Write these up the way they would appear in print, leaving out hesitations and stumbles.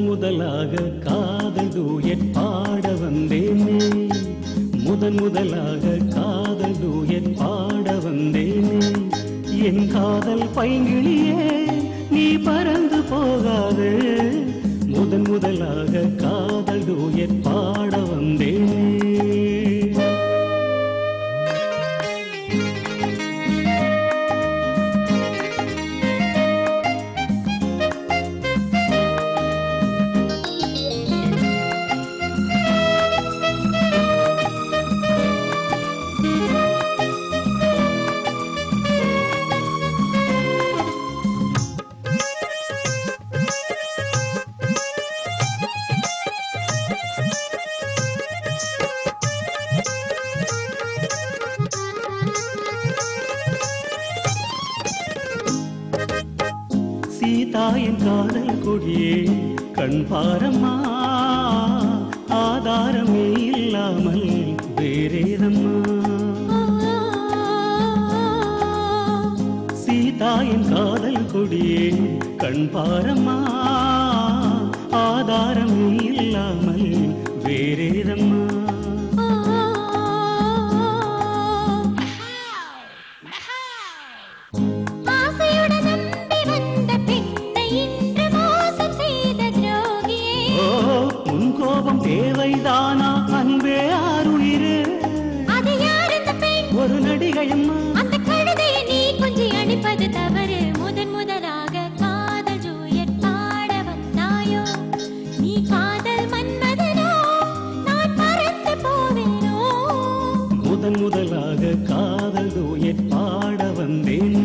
முதலாக காதல் டூயட் பாட வந்தேனே, முதலாக காதல் டூயட் பாட வந்தேனே. என் காதல் பைங்கிளியே நீ பறந்து போகாதே, முதலாக காதல் டூயட் பாட வந்தேனே. சீதாயின் காதல் கொடியே கண் பாரம்மா, ஆதாரமே இல்லாமல் வேறேதம்மா. சீதாயின் காதல் கொடியே கண் பாரம்மா, ஆதாரமே இல்லாமல் வேறேதம்மா. தேவைதானா அன்பே ஆருயிரே, அது யார் இந்த பெண்? ஒரு நடிகையம்மா. அந்த கழுதையை நீ கொஞ்சம் அடிப்பது தவறு. முதலாக காதல் டூயட் பாட வந்தாயோ, நீ காதல் மன்மதனோ, நான் மறந்து போவேனோ. முதலாக காதல் டூயட் பாட வந்தேனே.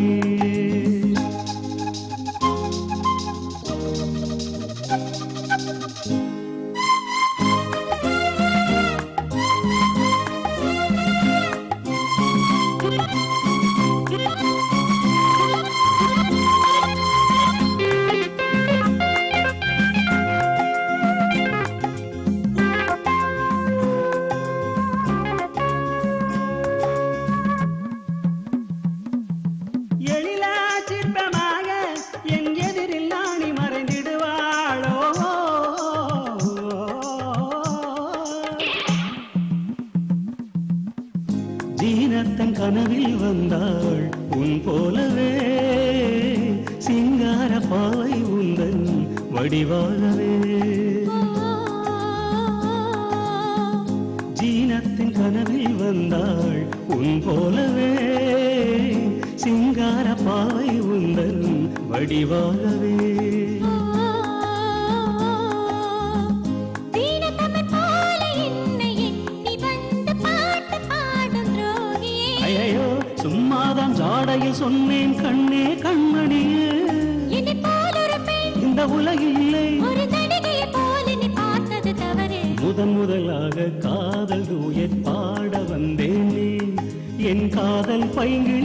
ஜீனத்தன் கனவில் வந்தாள் உன் போலவே, சிங்கார பாவை உந்தன் வடிவாகவே. ஜீனத்தின் கனவில் வந்தாள் உன் போலவே, சிங்கார பாவை உந்தன் வடிவாகவே. சும்மாதான் ஜாடையில் சொன்னேன் கண்ணே கண்மணியே, இந்த உலகில் இல்லை ஒரு நடிகையை போல நீ பார்த்தது தவறு. முதலாக காதல் டூயட் பாட வந்தேனே, என் காதல் பைங்கிழி